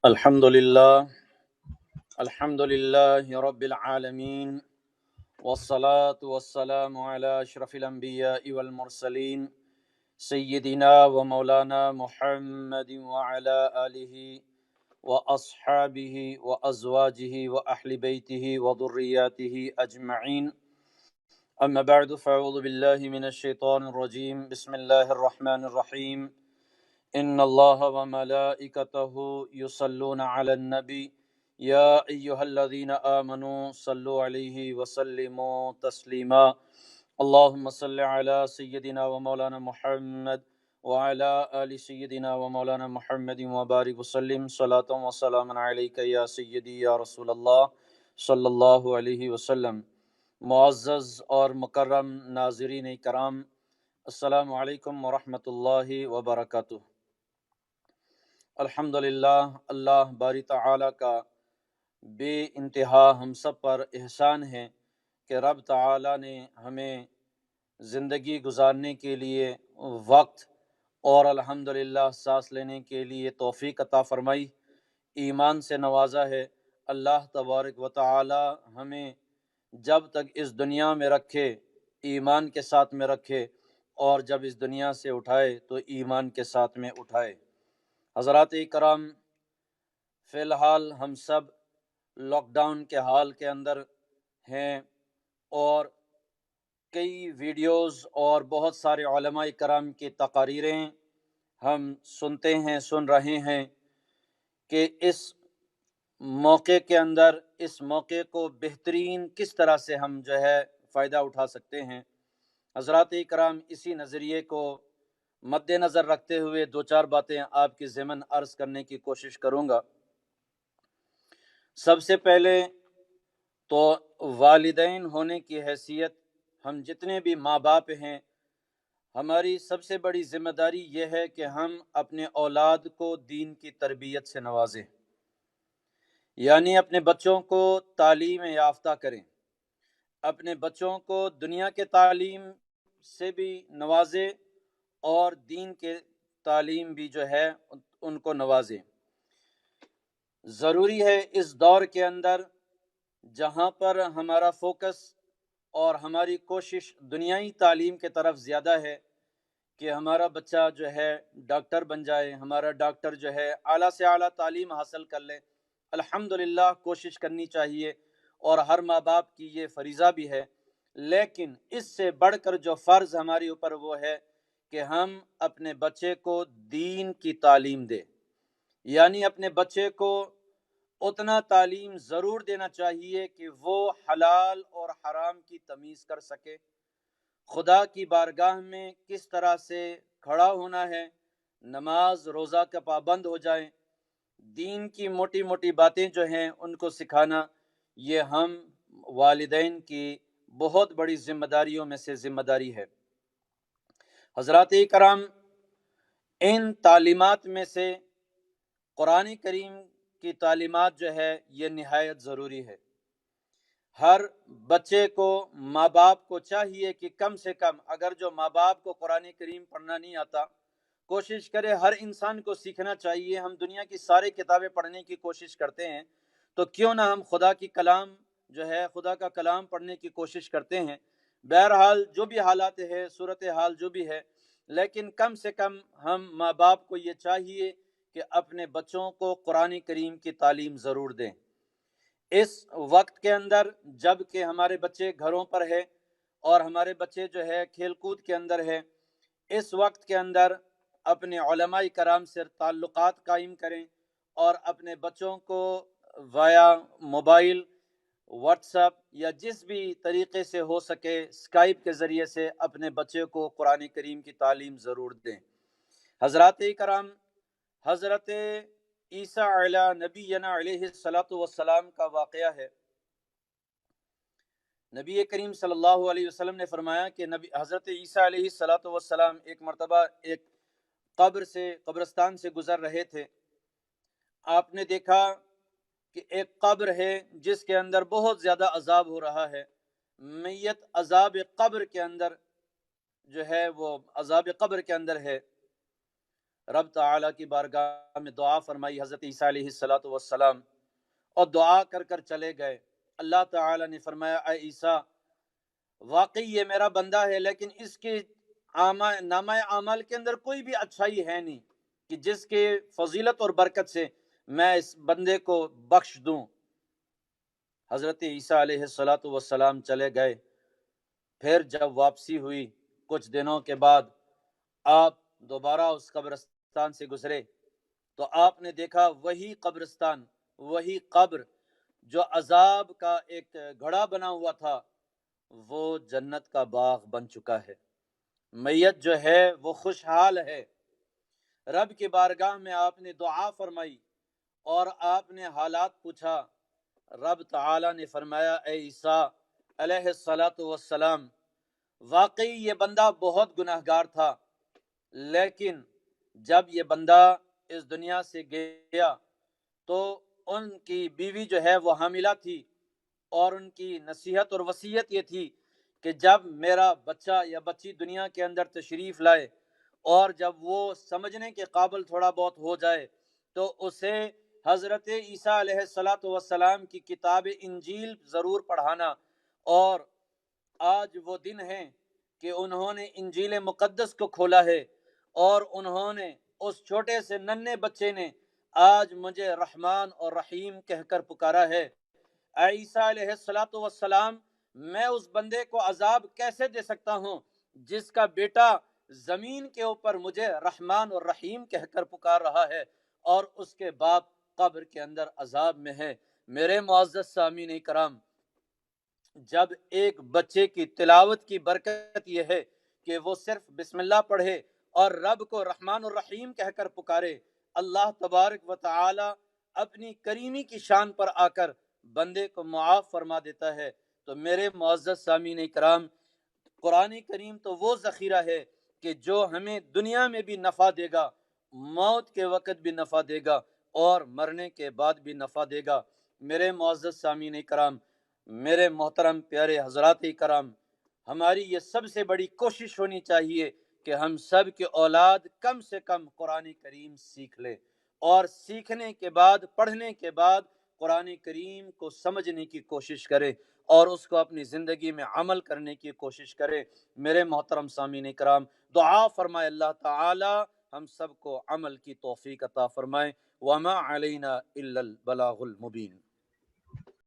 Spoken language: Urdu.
الحمد للہ رب العالمین والصلاة والسلام علی اشرف الانبیاء والمرسلین سیدنا و مولانا محمد وعلی آلہ واصحابہ وازواجہ واہل بیتہ وذریاتہ اجمعین اما بعد فاعوذ باللہ من الشیطان الرجیم بسم اللہ الرحمن الرحیم ان اللہ وملائکتہ یصلون علی النبی یا ایہا الذین آمنوا صلوا علیہ وسلموا تسلیما اللہم صل علی سیدنا و مولانا محمد وعلی آل سیدنا و مولانا محمد وبارک وسلم صلاۃ و سلام علیک یا سیدی یا رسول اللہ صلی اللہ علیہ وسلم۔ معزز اور مکرم ناظرین کرام، السلام علیکم ورحمۃ اللہ وبرکاتہ۔ الحمدللہ، اللہ باری تعالیٰ کا بے انتہا ہم سب پر احسان ہے کہ رب تعالیٰ نے ہمیں زندگی گزارنے کے لیے وقت اور الحمدللہ سانس لینے کے لیے توفیق عطا فرمائی، ایمان سے نوازا ہے۔ اللہ تبارک و تعالی ہمیں جب تک اس دنیا میں رکھے ایمان کے ساتھ میں رکھے، اور جب اس دنیا سے اٹھائے تو ایمان کے ساتھ میں اٹھائے۔ حضرات کرام، فی الحال ہم سب لاک ڈاؤن کے حال کے اندر ہیں، اور کئی ویڈیوز اور بہت سارے علماء کرام کی تقاریریں ہم سنتے ہیں، سن رہے ہیں کہ اس موقع کے اندر اس موقع کو بہترین کس طرح سے ہم فائدہ اٹھا سکتے ہیں۔ حضرات کرام، اسی نظریے کو مد نظر رکھتے ہوئے دو چار باتیں آپ کے ضمن عرض کرنے کی کوشش کروں گا۔ سب سے پہلے تو والدین ہونے کی حیثیت ہم جتنے بھی ماں باپ ہیں، ہماری سب سے بڑی ذمہ داری یہ ہے کہ ہم اپنے اولاد کو دین کی تربیت سے نوازیں، یعنی اپنے بچوں کو تعلیم یافتہ کریں، اپنے بچوں کو دنیا کے تعلیم سے بھی نوازیں اور دین کے تعلیم بھی ان کو نوازیں۔ ضروری ہے اس دور کے اندر جہاں پر ہمارا فوکس اور ہماری کوشش دنیائی تعلیم کے طرف زیادہ ہے کہ ہمارا بچہ ڈاکٹر بن جائے، ہمارا ڈاکٹر اعلیٰ سے اعلیٰ تعلیم حاصل کر لے۔ الحمدللہ کوشش کرنی چاہیے، اور ہر ماں باپ کی یہ فریضہ بھی ہے، لیکن اس سے بڑھ کر جو فرض ہمارے اوپر وہ ہے کہ ہم اپنے بچے کو دین کی تعلیم دیں، یعنی اپنے بچے کو اتنا تعلیم ضرور دینا چاہیے کہ وہ حلال اور حرام کی تمیز کر سکے، خدا کی بارگاہ میں کس طرح سے کھڑا ہونا ہے، نماز روزہ کا پابند ہو جائیں، دین کی موٹی موٹی باتیں ان کو سکھانا، یہ ہم والدین کی بہت بڑی ذمہ داریوں میں سے ذمہ داری ہے۔ حضرات کرام، ان تعلیمات میں سے قرآن کریم کی تعلیمات یہ نہایت ضروری ہے۔ ہر بچے کو ماں باپ کو چاہیے کہ کم سے کم، اگر جو ماں باپ کو قرآن کریم پڑھنا نہیں آتا، کوشش کرے، ہر انسان کو سیکھنا چاہیے۔ ہم دنیا کی ساری کتابیں پڑھنے کی کوشش کرتے ہیں، تو کیوں نہ ہم خدا کی کلام خدا کا کلام پڑھنے کی کوشش کرتے ہیں۔ بہرحال جو بھی حالات ہے، صورتحال جو بھی ہے، لیکن کم سے کم ہم ماں باپ کو یہ چاہیے کہ اپنے بچوں کو قرآن کریم کی تعلیم ضرور دیں۔ اس وقت کے اندر جب کہ ہمارے بچے گھروں پر ہے اور ہمارے بچے کھیل کود کے اندر ہے، اس وقت کے اندر اپنے علماء کرام سے تعلقات قائم کریں، اور اپنے بچوں کو وایا موبائل، واٹس ایپ یا جس بھی طریقے سے ہو سکے اسکائپ کے ذریعے سے اپنے بچے کو قرآن کریم کی تعلیم ضرور دیں۔ حضرات کرام، حضرت عیسیٰ علیہ نبینا علیہ الصلاۃ والسلام کا واقعہ ہے۔ نبی کریم صلی اللہ علیہ وسلم نے فرمایا کہ حضرت عیسیٰ علیہ الصلاۃ والسلام ایک مرتبہ ایک قبرستان سے گزر رہے تھے۔ آپ نے دیکھا کہ ایک قبر ہے جس کے اندر بہت زیادہ عذاب ہو رہا ہے۔ میت عذاب قبر کے اندر وہ عذاب قبر کے اندر ہے۔ رب تعالیٰ کی بارگاہ میں دعا فرمائی حضرت عیسیٰ علیہ السلام، اور دعا کر کر چلے گئے۔ اللہ تعالیٰ نے فرمایا اے عیسیٰ، واقعی یہ میرا بندہ ہے، لیکن اس کے نامہ اعمال کے اندر کوئی بھی اچھائی ہے نہیں کہ جس کے فضیلت اور برکت سے میں اس بندے کو بخش دوں۔ حضرت عیسیٰ علیہ السلام چلے گئے۔ پھر جب واپسی ہوئی کچھ دنوں کے بعد، آپ دوبارہ اس قبرستان سے گزرے تو آپ نے دیکھا وہی قبرستان، وہی قبر جو عذاب کا ایک گھڑا بنا ہوا تھا، وہ جنت کا باغ بن چکا ہے۔ میت جو ہے وہ خوشحال ہے۔ رب کی بارگاہ میں آپ نے دعا فرمائی اور آپ نے حالات پوچھا۔ رب تعالی نے فرمایا اے عیسیٰ علیہ السلام، واقعی یہ بندہ بہت گناہگار تھا، لیکن جب یہ بندہ اس دنیا سے گیا تو ان کی بیوی جو ہے وہ حاملہ تھی، اور ان کی نصیحت اور وصیت یہ تھی کہ جب میرا بچہ یا بچی دنیا کے اندر تشریف لائے اور جب وہ سمجھنے کے قابل تھوڑا بہت ہو جائے تو اسے حضرت عیسیٰ علیہ السلام کی کتاب انجیل ضرور پڑھانا۔ اور آج وہ دن ہے کہ انہوں نے انجیل مقدس کو کھولا ہے، اور انہوں نے اس چھوٹے سے ننھے بچے نے آج مجھے رحمان اور رحیم کہہ کر پکارا ہے۔ اے عیسیٰ علیہ السلام، میں اس بندے کو عذاب کیسے دے سکتا ہوں جس کا بیٹا زمین کے اوپر مجھے رحمان اور رحیم کہہ کر پکار رہا ہے، اور اس کے باپ قبر کے اندر عذاب میں ہے۔ میرے معزز سامعین کرام، جب ایک بچے کی تلاوت کی برکت یہ ہے کہ وہ صرف بسم اللہ پڑھے اور رب کو رحمان الرحیم کہہ کر پکارے، اللہ تبارک و تعالی اپنی کریمی کی شان پر آ کر بندے کو معاف فرما دیتا ہے۔ تو میرے معزز سامعین کرام، قرآن کریم تو وہ ذخیرہ ہے کہ جو ہمیں دنیا میں بھی نفع دے گا، موت کے وقت بھی نفع دے گا، اور مرنے کے بعد بھی نفع دے گا۔ میرے معزز سامعین کرام، میرے محترم پیارے حضرات کرام، ہماری یہ سب سے بڑی کوشش ہونی چاہیے کہ ہم سب کی اولاد کم سے کم قرآن کریم سیکھ لے، اور سیکھنے کے بعد، پڑھنے کے بعد قرآن کریم کو سمجھنے کی کوشش کرے اور اس کو اپنی زندگی میں عمل کرنے کی کوشش کرے۔ میرے محترم سامعین کرام، دعا فرمائے اللہ تعالی ہم سب کو عمل کی توفیق عطا فرمائے۔ وما علینا الا البلاغ المبین۔